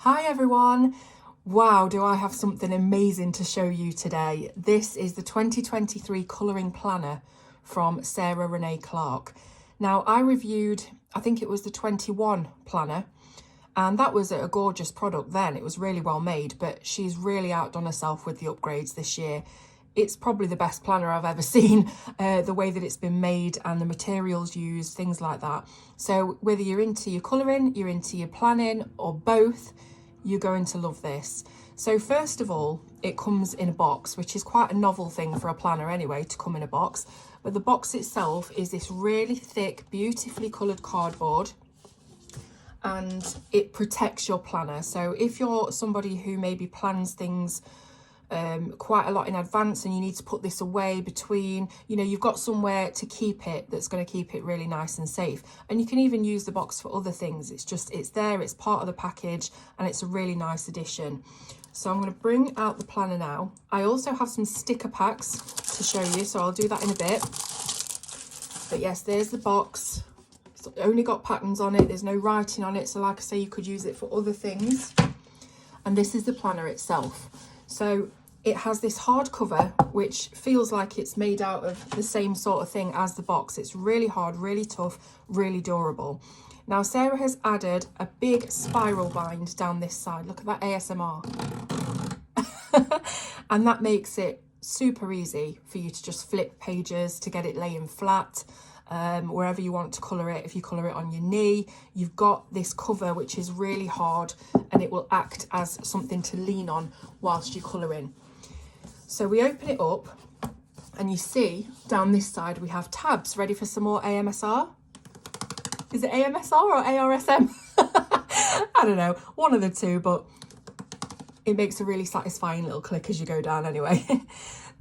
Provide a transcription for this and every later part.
Hi everyone! Wow, do I have something amazing to show you today. This is the 2023 colouring planner from Sarah Renee Clark. Now I reviewed, I think it was the 21 planner, and that was a gorgeous product then. It was really well made, but she's really outdone herself with the upgrades this year. It's probably the best planner I've ever seen, the way that it's been made and the materials used, things like that. So whether you're into your colouring, you're into your planning, or both, you're going to love this. So first of all, it comes in a box, which is quite a novel thing for a planner anyway, to come in a box. But the box itself is this really thick, beautifully coloured cardboard, and it protects your planner. So if you're somebody who maybe plans things quite a lot in advance and you need to put this away between, you've got somewhere to keep it that's going to keep it really nice and safe. And you can even use the box for other things. It's there, it's part of the package, and it's a really nice addition. So I'm going to bring out the planner now. I also have some sticker packs to show you, so I'll do that in a bit. But yes, there's the box. It's only got patterns on it, there's no writing on it, so like I say, you could use it for other things. And this is the planner itself. So it has this hard cover, which feels like it's made out of the same sort of thing as the box. It's really hard, really tough, really durable. Now, Sarah has added a big spiral bind down this side. Look at that ASMR. And that makes it super easy for you to just flip pages, to get it laying flat, wherever you want to colour it. If you colour it on your knee, you've got this cover which is really hard, and it will act as something to lean on whilst you're colouring. So we open it up and you see down this side we have tabs ready for some more AMSR. Is it AMSR or ARSM? I don't know, one of the two, but it makes a really satisfying little click as you go down anyway.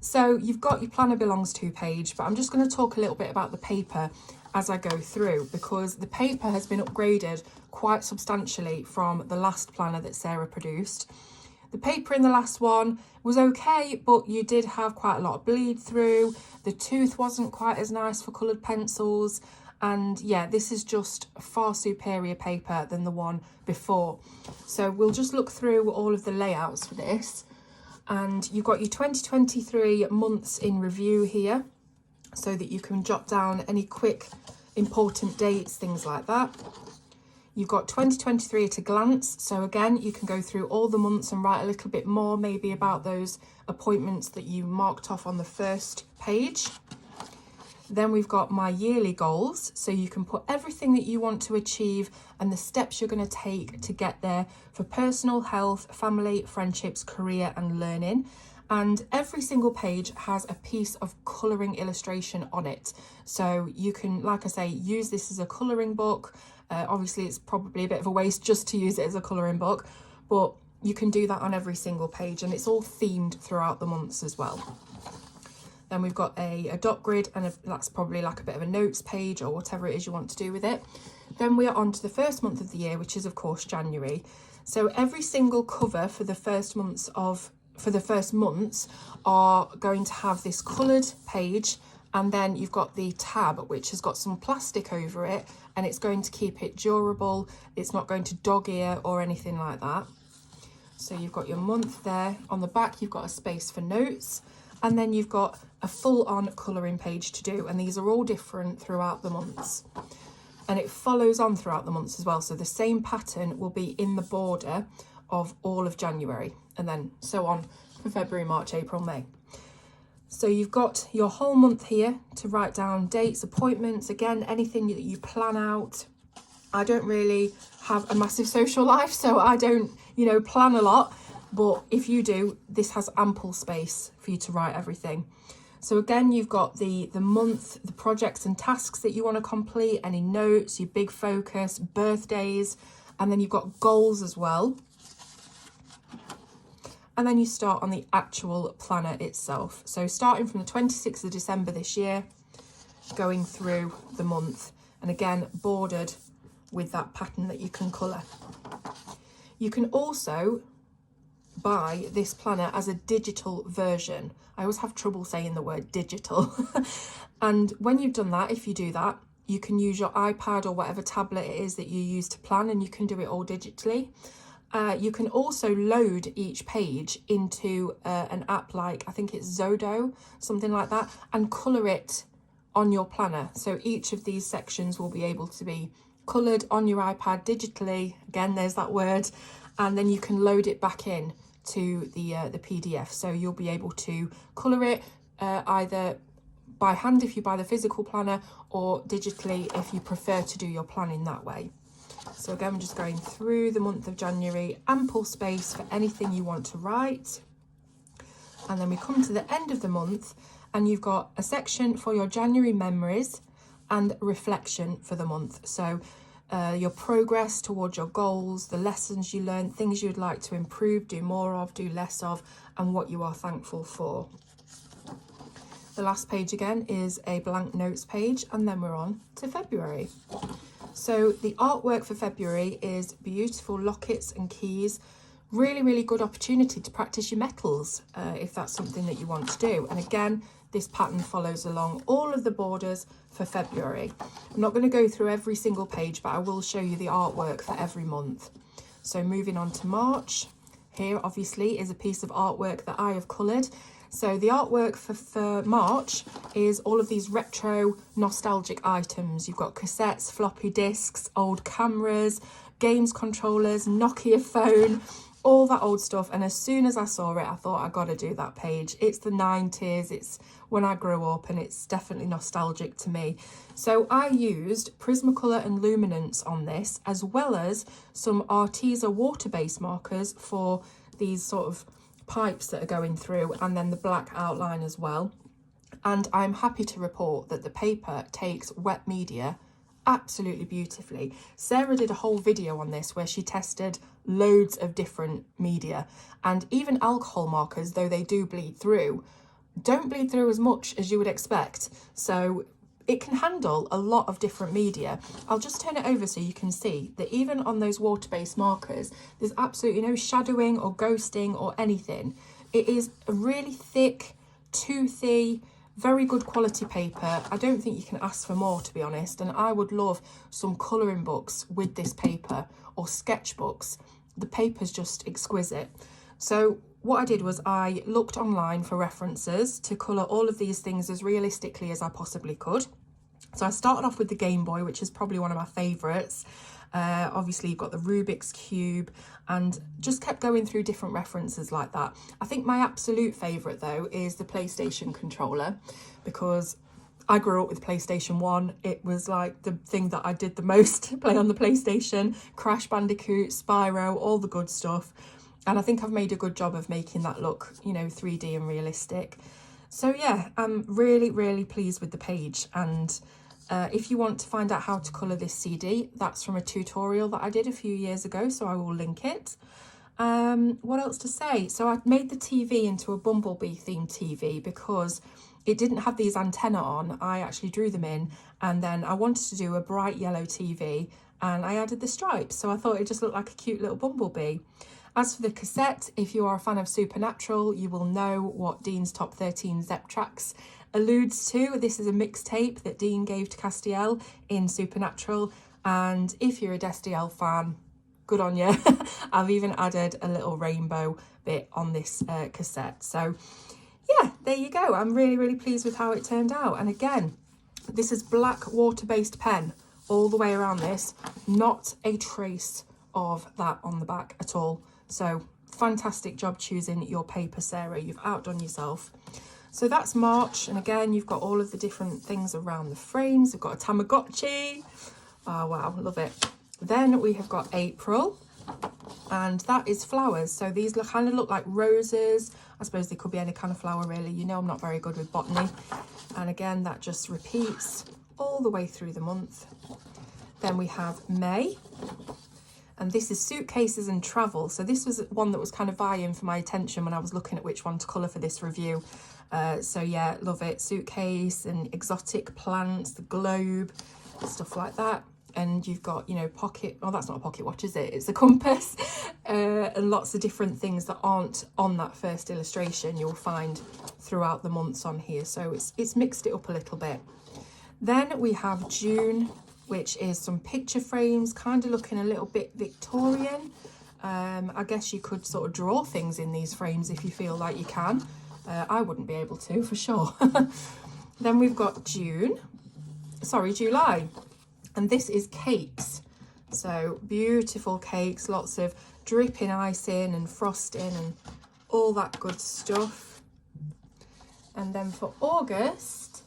So you've got your planner belongs to page, but I'm just going to talk a little bit about the paper as I go through, because the paper has been upgraded quite substantially from the last planner that Sarah produced. The paper in the last one was okay, but you did have quite a lot of bleed through. The tooth wasn't quite as nice for coloured pencils. And yeah, this is just a far superior paper than the one before. So we'll just look through all of the layouts for this. And you've got your 2023 months in review here, so that you can jot down any quick important dates, things like that. You've got 2023 at a glance. So again, you can go through all the months and write a little bit more, maybe about those appointments that you marked off on the first page. Then we've got my yearly goals. So you can put everything that you want to achieve and the steps you're going to take to get there for personal health, family, friendships, career and learning. And every single page has a piece of colouring illustration on it. So you can, like I say, use this as a colouring book. Obviously, it's probably a bit of a waste just to use it as a colouring book, but you can do that on every single page, and it's all themed throughout the months as well. Then we've got a dot grid, and that's probably like a bit of a notes page or whatever it is you want to do with it. Then we are on to the first month of the year, which is of course January. So every single cover for the first months are going to have this coloured page, and then you've got the tab which has got some plastic over it, and it's going to keep it durable. It's not going to dog ear or anything like that. So you've got your month there. On the back you've got a space for notes, and then you've got a full-on colouring page to do, and these are all different throughout the months. And it follows on throughout the months as well, so the same pattern will be in the border of all of January, and then so on for February, March, April, May. So you've got your whole month here to write down dates, appointments, again, anything that you plan out. I don't really have a massive social life, so I don't, plan a lot. But if you do, this has ample space for you to write everything. So again, you've got the month, the projects and tasks that you want to complete, any notes, your big focus, birthdays, and then you've got goals as well. And then you start on the actual planner itself. So starting from the 26th of December this year, going through the month, and again, bordered with that pattern that you can colour. You can also buy this planner as a digital version. I always have trouble saying the word digital. And when you've done that, if you do that, you can use your iPad or whatever tablet it is that you use to plan, and you can do it all digitally. You can also load each page into an app like, I think it's Zodo, something like that, and colour it on your planner. So each of these sections will be able to be coloured on your iPad digitally. Again, there's that word. And then you can load it back in to the PDF. So you'll be able to colour it either by hand if you buy the physical planner, or digitally if you prefer to do your planning that way. So again, I'm just going through the month of January, ample space for anything you want to write. And then we come to the end of the month and you've got a section for your January memories and reflection for the month. So your progress towards your goals, the lessons you learned, things you'd like to improve, do more of, do less of, and what you are thankful for. The last page again is a blank notes page, and then we're on to February. So the artwork for February is beautiful lockets and keys. Really, really good opportunity to practice your metals if that's something that you want to do. And again, this pattern follows along all of the borders for February. I'm not going to go through every single page, but I will show you the artwork for every month. So moving on to March, here obviously is a piece of artwork that I have coloured. So the artwork for March is all of these retro nostalgic items. You've got cassettes, floppy disks, old cameras, games controllers, Nokia phone, all that old stuff. And as soon as I saw it, I thought I got to do that page. It's the 90s, it's when I grew up, and it's definitely nostalgic to me. So I used Prismacolor and Luminance on this, as well as some Arteza water-based markers for these sort of pipes that are going through, and then the black outline as well. And I'm happy to report that the paper takes wet media absolutely beautifully. Sarah did a whole video on this where she tested loads of different media, and even alcohol markers, though they do bleed through, don't bleed through as much as you would expect. So it can handle a lot of different media. I'll just turn it over so you can see that even on those water-based markers, there's absolutely no shadowing or ghosting or anything. It is a really thick, toothy, very good quality paper. I don't think you can ask for more, to be honest. And I would love some colouring books with this paper, or sketchbooks. The paper's just exquisite. So what I did was I looked online for references to colour all of these things as realistically as I possibly could. So I started off with the Game Boy, which is probably one of my favourites. Obviously you've got the Rubik's Cube, and just kept going through different references like that. I think my absolute favourite though is the PlayStation controller, because I grew up with PlayStation 1. It was like the thing that I did the most, play on the PlayStation, Crash Bandicoot, Spyro, all the good stuff. And I think I've made a good job of making that look, you know, 3D and realistic. So yeah, I'm really, really pleased with the page. And if you want to find out how to colour this CD, that's from a tutorial that I did a few years ago, so I will link it. What else to say? So I made the TV into a Bumblebee themed TV because it didn't have these antennae on. I actually drew them in, and then I wanted to do a bright yellow TV, and I added the stripes. So I thought it just looked like a cute little bumblebee. As for the cassette, if you are a fan of Supernatural, you will know what Dean's Top 13 Zep Tracks alludes to. This is a mixtape that Dean gave to Castiel in Supernatural. And if you're a Destiel fan, good on you. I've even added a little rainbow bit on this cassette. So yeah, there you go. I'm really, really pleased with how it turned out. And again, this is black water-based pen all the way around this. Not a trace of that on the back at all. So fantastic job choosing your paper, Sarah. You've outdone yourself. So that's March. And again, you've got all of the different things around the frames. We've got a Tamagotchi. Oh, wow, love it. Then we have got April, and that is flowers. So these kind of look like roses. I suppose they could be any kind of flower, really. You know I'm not very good with botany. And again, that just repeats all the way through the month. Then we have May. And this is suitcases and travel. So this was one that was kind of vying for my attention when I was looking at which one to colour for this review. So yeah, love it. Suitcase and exotic plants, the globe, stuff like that. And you've got, you know, pocket, oh, that's not a pocket watch, is it? It's a compass. And lots of different things that aren't on that first illustration you'll find throughout the months on here. So it's mixed it up a little bit. Then we have June, which is some picture frames, kind of looking a little bit Victorian. I guess you could sort of draw things in these frames if you feel like you can. I wouldn't be able to, for sure. Then we've got July. And this is cakes. So beautiful cakes, lots of dripping icing and frosting and all that good stuff. And then for August,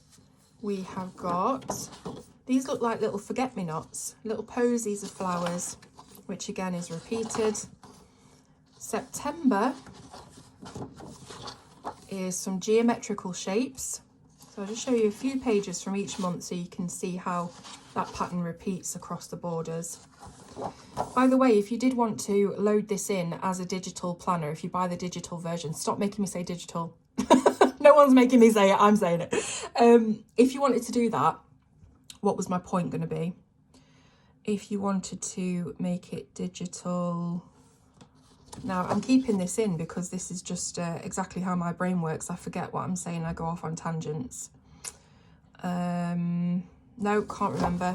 we have got, these look like little forget-me-nots, little posies of flowers, which again is repeated. September is some geometrical shapes. So I'll just show you a few pages from each month so you can see how that pattern repeats across the borders. By the way, if you did want to load this in as a digital planner, if you buy the digital version, stop making me say digital. No one's making me say it, I'm saying it. If you wanted to do that, what was my point going to be? If you wanted to make it digital... Now, I'm keeping this in because this is just exactly how my brain works. I forget what I'm saying. I go off on tangents. No, can't remember.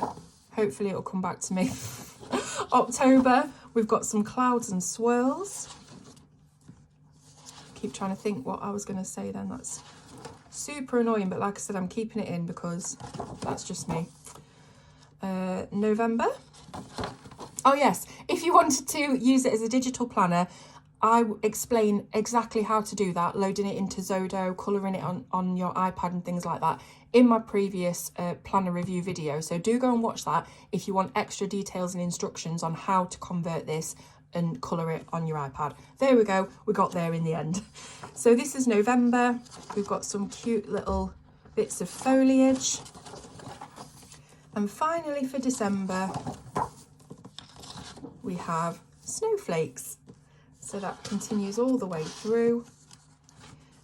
Hopefully it'll come back to me. October, we've got some clouds and swirls. Keep trying to think what I was going to say then. That's super annoying, but like I said, I'm keeping it in because that's just me. November. Oh yes, if you wanted to use it as a digital planner, I explain exactly how to do that, loading it into Zodo, colouring it on your iPad and things like that in my previous planner review video. So do go and watch that if you want extra details and instructions on how to convert this and colour it on your iPad. There we go, we got there in the end. So this is November. We've got some cute little bits of foliage. And finally for December, we have snowflakes. So that continues all the way through.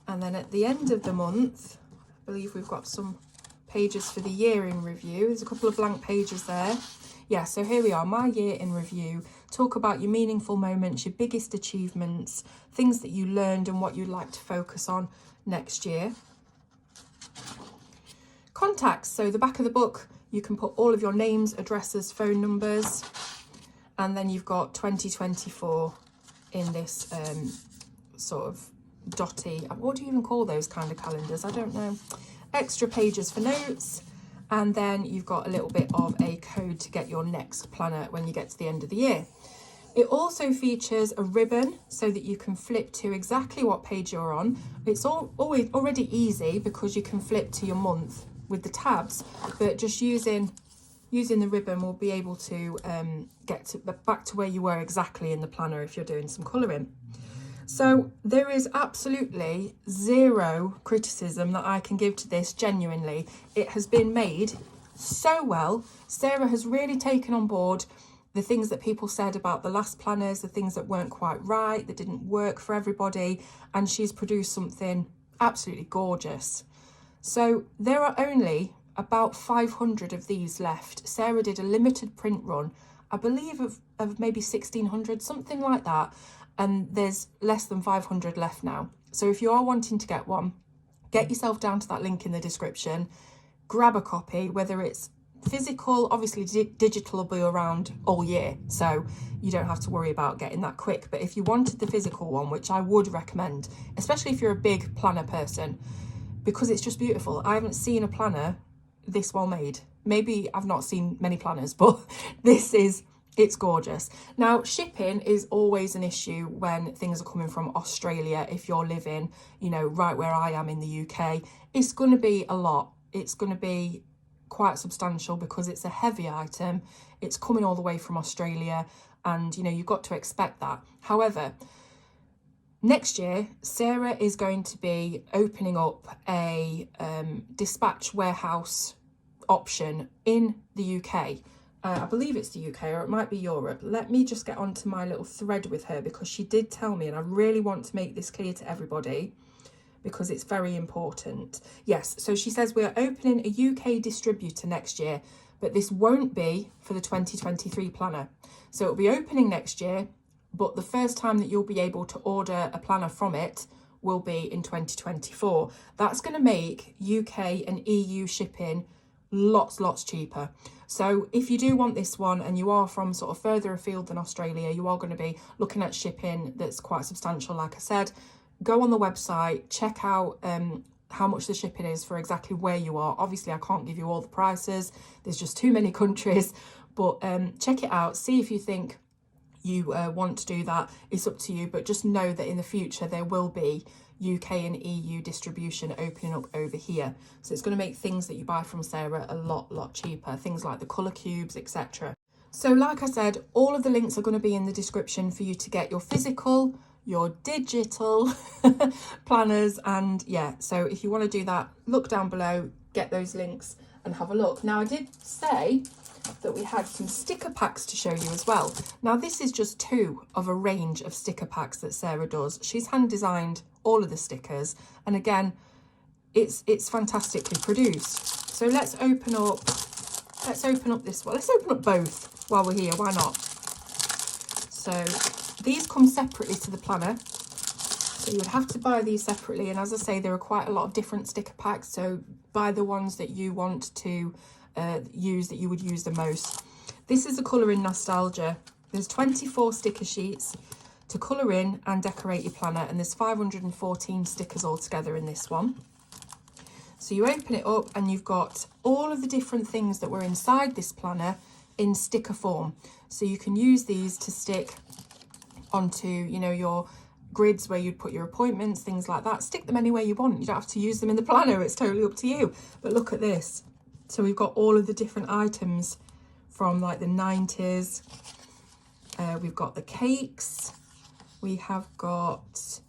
And then at the end of the month, I believe we've got some pages for the year in review. There's a couple of blank pages there. Yeah, so here we are, my year in review. Talk about your meaningful moments, your biggest achievements, things that you learned and what you'd like to focus on next year. Contacts, so the back of the book, you can put all of your names, addresses, phone numbers. And then you've got 2024 in this sort of dotty, what do you even call those kind of calendars? I don't know. Extra pages for notes. And then you've got a little bit of a code to get your next planner when you get to the end of the year. It also features a ribbon so that you can flip to exactly what page you're on. It's always already easy because you can flip to your month with the tabs, but just using the ribbon will be able to get back to where you were exactly in the planner if you're doing some colouring. So there is absolutely zero criticism that I can give to this, genuinely. It has been made so well. Sarah has really taken on board the things that people said about the last planners, the things that weren't quite right, that didn't work for everybody, and she's produced something absolutely gorgeous. So there are only about 500 of these left. Sarah did a limited print run, I believe of maybe 1,600, something like that. And there's less than 500 left now. So if you are wanting to get one, get yourself down to that link in the description, grab a copy, whether it's physical, obviously digital will be around all year, so you don't have to worry about getting that quick. But if you wanted the physical one, which I would recommend, especially if you're a big planner person, because it's just beautiful. I haven't seen a planner this well made. Maybe I've not seen many planners, but it's gorgeous. Now, shipping is always an issue when things are coming from Australia. If you're living, right where I am in the UK, it's going to be a lot. It's going to be quite substantial because it's a heavy item. It's coming all the way from Australia, and you've got to expect that. However, next year, Sarah is going to be opening up a dispatch warehouse option in the UK. I believe it's the UK, or it might be Europe. Let me just get onto my little thread with her, because she did tell me, and I really want to make this clear to everybody because it's very important. Yes, so she says we're opening a UK distributor next year, but this won't be for the 2023 planner. So it'll be opening next year, but the first time that you'll be able to order a planner from it will be in 2024. That's going to make UK and EU shipping lots cheaper. So if you do want this one and you are from sort of further afield than Australia, you are going to be looking at shipping that's quite substantial. Like I said, go on the website, check out how much the shipping is for exactly where you are. Obviously, I can't give you all the prices. There's just too many countries, but check it out. See if you think you want to do that. It's up to you, but just know that in the future there will be UK and EU distribution opening up over here, so it's going to make things that you buy from Sarah a lot cheaper, things like the colour cubes, etc. So like I said, all of the links are going to be in the description for you to get your physical, your digital planners, and yeah, so if you want to do that, look down below, get those links and have a look. Now I did say that we had some sticker packs to show you as well. Now this is just 2 of a range of sticker packs that Sarah does. She's hand designed all of the stickers, and again, it's fantastically produced. So let's open up this one. Let's open up both while we're here, why not? So these come separately to the planner, so you would have to buy these separately, and as I say, there are quite a lot of different sticker packs, so buy the ones that you want to use, that you would use the most. This is a Colouring Nostalgia. There's 24 sticker sheets to colour in and decorate your planner, and there's 514 stickers altogether in this one. So you open it up and you've got all of the different things that were inside this planner in sticker form, so you can use these to stick onto, you know, your grids where you'd put your appointments, things like that. Stick them anywhere you want. You don't have to use them in the planner, it's totally up to you. But look at this. So we've got all of the different items from like the 90s. We've got the cakes. We have got,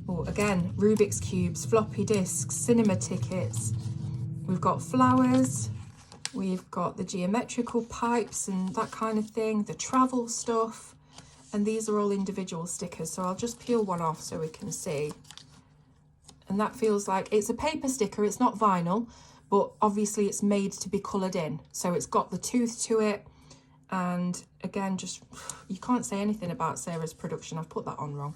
oh, again, Rubik's Cubes, floppy disks, cinema tickets. We've got flowers. We've got the geometrical pipes and that kind of thing, the travel stuff. And these are all individual stickers. So I'll just peel one off so we can see. And that feels like, it's a paper sticker, it's not vinyl, but obviously it's made to be coloured in. So it's got the tooth to it. And again, just, you can't say anything about Sarah's production. I've put that on wrong.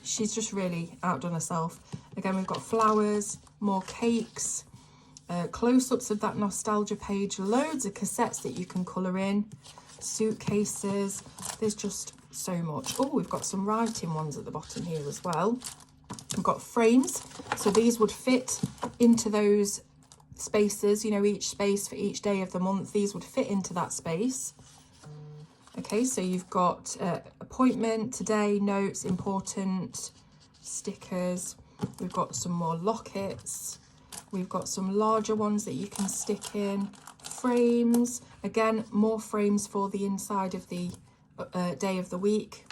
She's just really outdone herself. Again, we've got flowers, more cakes, close-ups of that nostalgia page, loads of cassettes that you can colour in, suitcases. There's just so much. Oh, we've got some writing ones at the bottom here as well. We've got frames. So these would fit into those spaces, you know, each space for each day of the month, these would fit into that space. Okay, so you've got appointment, today, notes, important, stickers. We've got some more lockets. We've got some larger ones that you can stick in. Frames, again, more frames for the inside of the day of the week.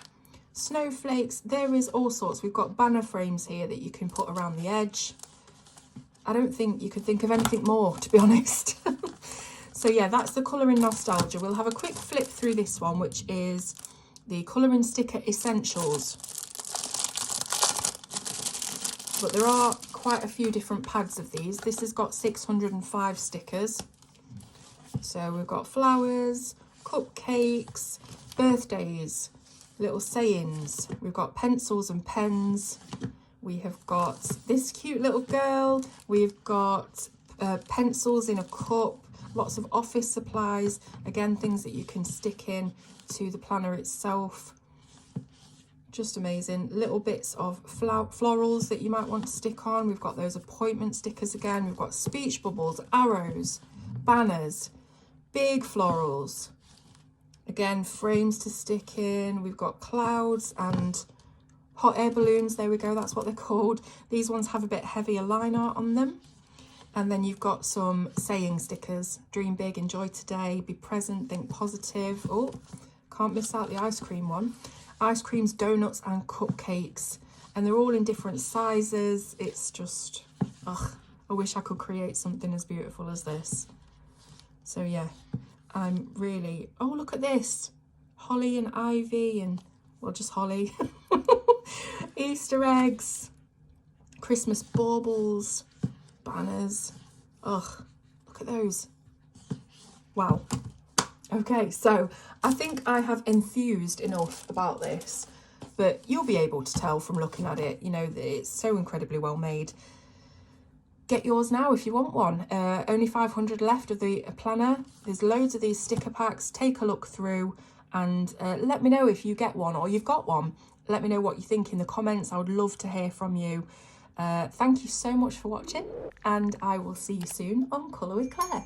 Snowflakes, there is all sorts. We've got banner frames here that you can put around the edge. I don't think you could think of anything more, to be honest. So yeah, that's the Colouring Nostalgia. We'll have a quick flip through this one, which is the Colouring Sticker Essentials. But there are quite a few different pads of these. This has got 605 stickers. So we've got flowers, cupcakes, birthdays, little sayings. We've got pencils and pens. We have got this cute little girl. We've got pencils in a cup, lots of office supplies. Again, things that you can stick in to the planner itself. Just amazing. Little bits of florals that you might want to stick on. We've got those appointment stickers again. We've got speech bubbles, arrows, banners, big florals. Again, frames to stick in. We've got clouds and hot air balloons, there we go, that's what they're called. These ones have a bit heavier line art on them. And then you've got some saying stickers. Dream big, enjoy today, be present, think positive. Oh, can't miss out the ice cream one. Ice creams, donuts and cupcakes. And they're all in different sizes. It's just, ugh, I wish I could create something as beautiful as this. So yeah, I'm really, oh, look at this. Holly and Ivy and, well, just Holly. Easter eggs, Christmas baubles, banners. Ugh, look at those. Wow. Okay, so I think I have enthused enough about this, but you'll be able to tell from looking at it, you know, that it's so incredibly well made. get yours now if you want one. Only 500 left of the planner. There's loads of these sticker packs. Take a look through and let me know if you get one or you've got one. Let me know what you think in the comments. I would love to hear from you. Thank you so much for watching, and I will see you soon on Colour with Claire.